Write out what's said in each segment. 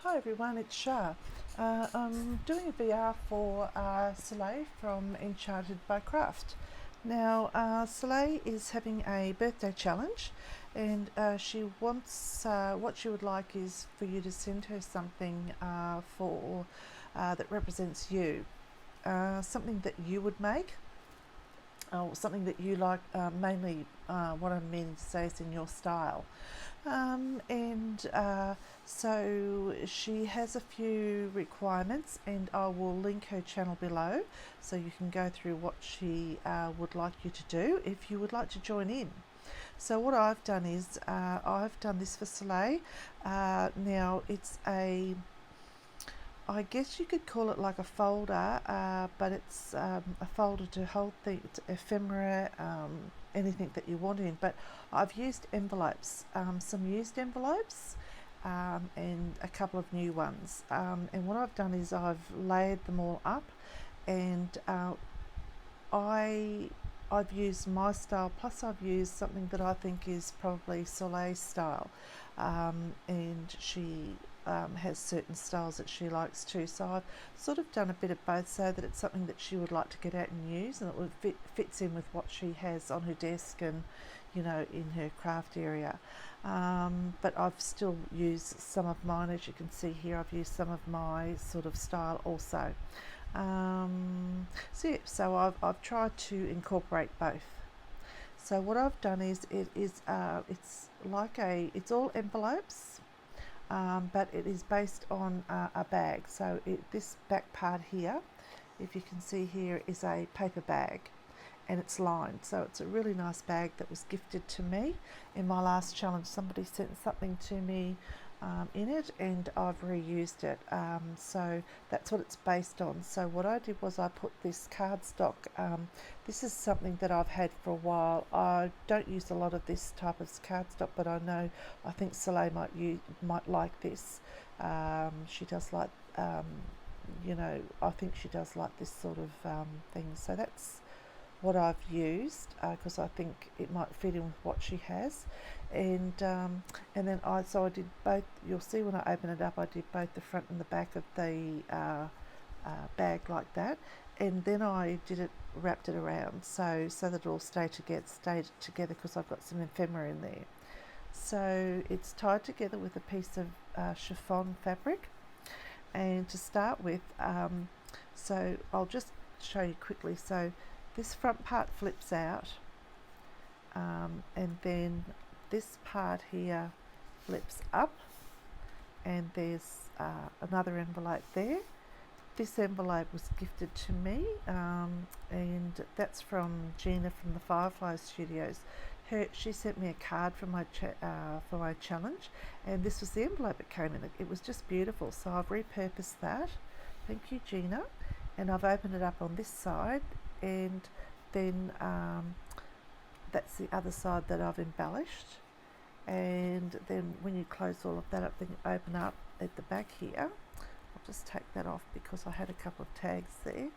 Hi everyone, it's Shah. I'm doing a VR for Solae from Enchanted by Craft. Now, Solae is having a birthday challenge, and she wants what she would like is for you to send her something for that represents you, something that you would make. Something that you like, mainly what I'm meaning to say is in your style. And so she has a few requirements, and I will link her channel below so you can go through what she would like you to do if you would like to join in. So what I've done is I've done this for Soleil. Now it's I guess you could call it like a folder, but it's a folder to hold things, ephemera, anything that you want in. But I've used envelopes, some used envelopes, and a couple of new ones. And what I've done is I've layered them all up, and I've used my style, plus I've used something that I think is probably Soleil's style, and she has certain styles that she likes too. So I've sort of done a bit of both so that it's something that she would like to get out and use, and it fits in with what she has on her desk and, you know, in her craft area. But I've still used some of mine, as you can see here. I've used some of my sort of style also. So I've tried to incorporate both. So what I've done is it's all envelopes, but it is based on a bag. So this back part here, if you can see here, is a paper bag, and it's lined. So it's a really nice bag that was gifted to me in my last challenge. Somebody sent something to me in it, and I've reused it. So that's what it's based on. So what I did was I put this cardstock. This is something that I've had for a while. I don't use a lot of this type of cardstock, but I think Soleil might like this. She does like, you know, I think she does like this sort of thing. So that's what I've used, because I think it might fit in with what she has. And then I did both. You'll see when I open it up, I did both the front and the back of the bag like that, and then I wrapped it around so that it all stayed together, because I've got some ephemera in there. So it's tied together with a piece of chiffon fabric. And to start with, so I'll just show you quickly. So this front part flips out, and then this part here flips up, and there's another envelope there. This envelope was gifted to me, and that's from Gina from the Firefly Studios. She sent me a card for my challenge, and this was the envelope it came in. It was just beautiful, so I've repurposed that. Thank you, Gina. And I've opened it up on this side, and then that's the other side that I've embellished. And then when you close all of that up, then you open up at the back here. I'll just take that off because I had a couple of tags there.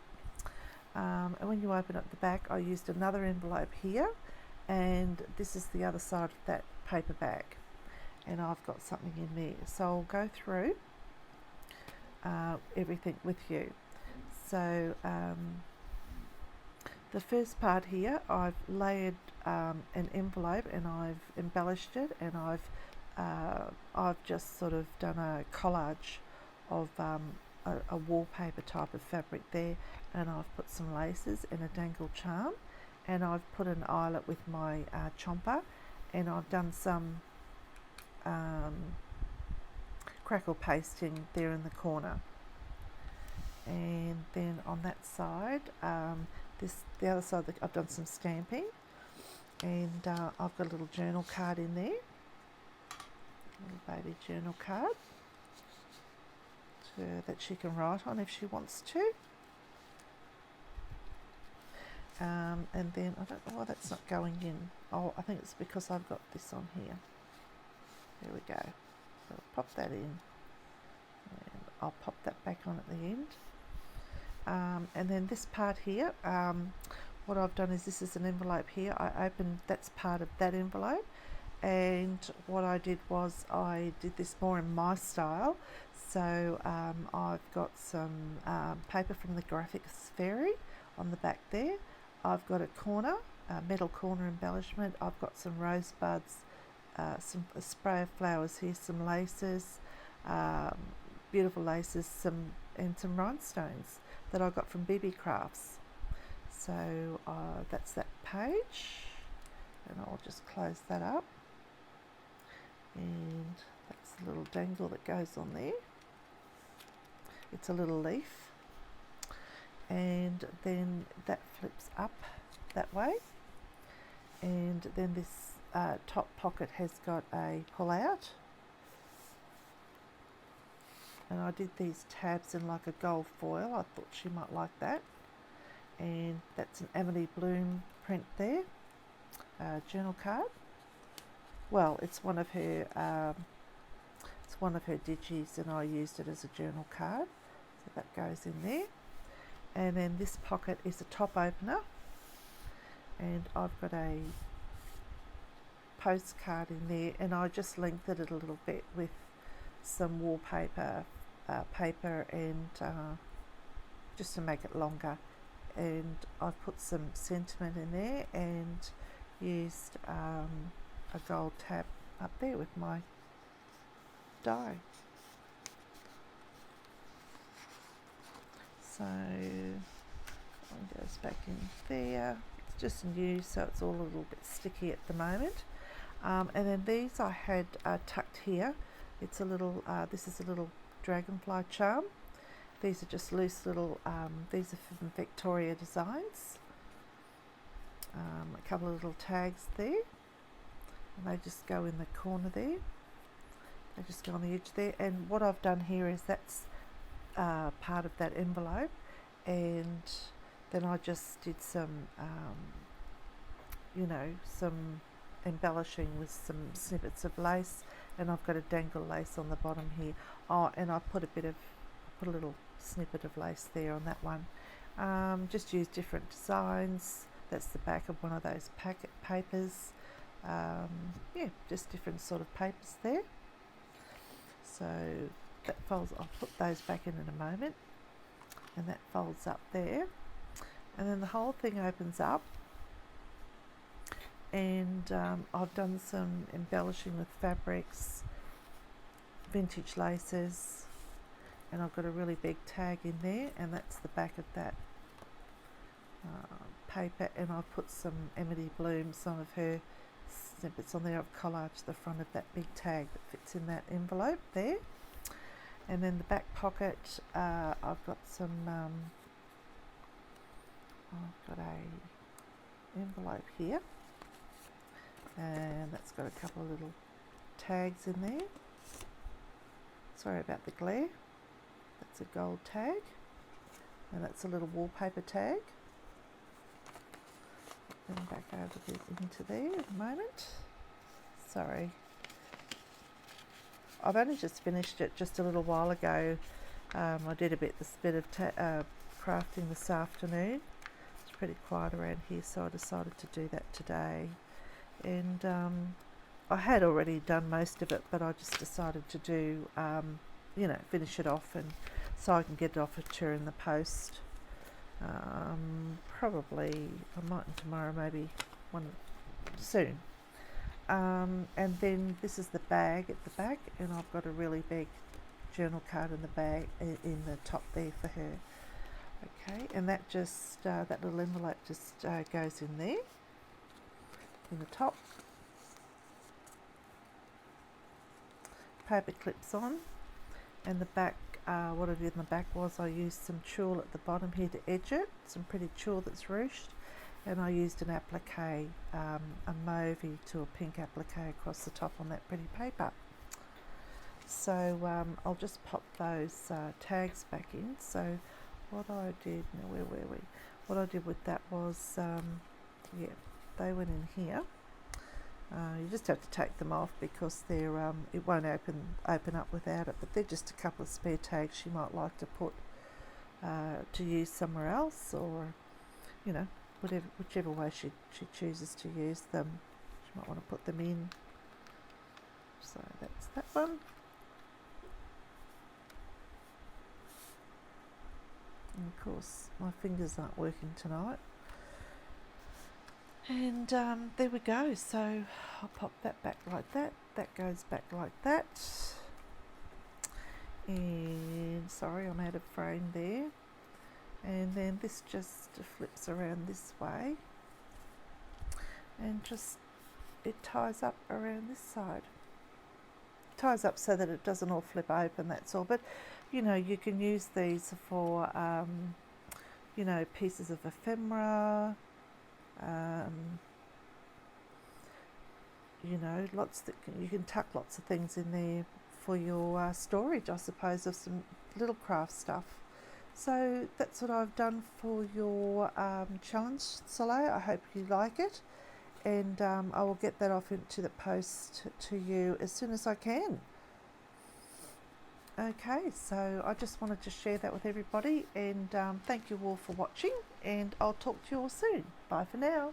And when you open up the back, I used another envelope here, and this is the other side of that paper bag, and I've got something in there. So I'll go through everything with you. So the first part here, I've layered an envelope, and I've embellished it, and I've just sort of done a collage of a wallpaper type of fabric there, and I've put some laces and a dangle charm, and I've put an eyelet with my chomper, and I've done some crackle pasting there in the corner. And then on that side, the other side, I've done some stamping, and I've got a little journal card in there, a little baby journal card that she can write on if she wants to. And then I don't know why that's not going in. Oh, I think it's because I've got this on here. There we go. So I'll pop that in, and I'll pop that back on at the end. And then this part here, what I've done is, this is an envelope here. I opened, that's part of that envelope, and what I did was I did this more in my style. So I've got some paper from the Graphics Fairy on the back there. I've got a corner, metal corner embellishment. I've got some rosebuds, a spray of flowers here, some laces, beautiful laces, and some rhinestones that I got from BB Crafts. So that's that page, and I'll just close that up, and that's the little dangle that goes on there. It's a little leaf, and then that flips up that way, and then this top pocket has got a pull out, and I did these tabs in like a gold foil. I thought she might like that, and that's an Amity Bloom print there, journal card. Well, it's one of her digis, and I used it as a journal card, so that goes in there. And then this pocket is a top opener, and I've got a postcard in there, and I just lengthened it a little bit with some wallpaper paper, and just to make it longer, and I've put some sentiment in there and used a gold tab up there with my die. So one goes back in there. It's just new, so it's all a little bit sticky at the moment. And then these I had tucked here. It's a little, this is a little dragonfly charm. These are just loose little, these are from Victoria Designs. A couple of little tags there, and they just go in the corner there. They just go on the edge there, and what I've done here is that's part of that envelope, and then I just did some some embellishing with some snippets of lace, and I've got a dangle lace on the bottom here. Oh, and I put a little snippet of lace there on that one. Just use different designs. That's the back of one of those packet papers. Yeah, just different sort of papers there. So that folds, I'll put those back in a moment, and that folds up there, and then the whole thing opens up, and I've done some embellishing with fabrics, vintage laces, and I've got a really big tag in there, and that's the back of that paper, and I've put some Amity Bloom, some of her snippets on there. I've collaged the front of that big tag that fits in that envelope there. And then the back pocket, I've got some, I've got a envelope here, and that's got a couple of little tags in there. Sorry about the glare. That's a gold tag, and that's a little wallpaper tag. Then back over into there in a moment. Sorry. I've only just finished it just a little while ago. I did a bit of crafting this afternoon. It's pretty quiet around here, so I decided to do that today. And I had already done most of it, but I just decided to do, finish it off, and so I can get it off to her in the post. Probably I might tomorrow, maybe one soon. And then this is the bag at the back, and I've got a really big journal card in the bag in the top there for her. Okay, and that just that little envelope just goes in there in the top. Paper clips on, and the back. What I did in the back was I used some tulle at the bottom here to edge it, some pretty tulle that's ruched, and I used an applique, a mauvey to a pink applique across the top on that pretty paper. So I'll just pop those tags back in. So what I did, now where were we? What I did with that was, yeah, they went in here. You just have to take them off because they're it won't open up without it, but they're just a couple of spare tags she might like to put to use somewhere else, or whichever way she chooses to use them. She might want to put them in. So that's that one. And of course my fingers aren't working tonight. And there we go. So I'll pop that back like that. That goes back like that. And sorry, I'm out of frame there. And then this just flips around this way. And just, it ties up around this side. Ties up so that it doesn't all flip open, that's all. But you know, you can use these for you know, pieces of ephemera, you know, lots that you can tuck lots of things in there for your storage, I suppose, of some little craft stuff. So that's what I've done for your challenge, Solae. I hope you like it, and I will get that off into the post to you as soon as I can. Okay, so I just wanted to share that with everybody, and thank you all for watching, and I'll talk to you all soon. Bye for now.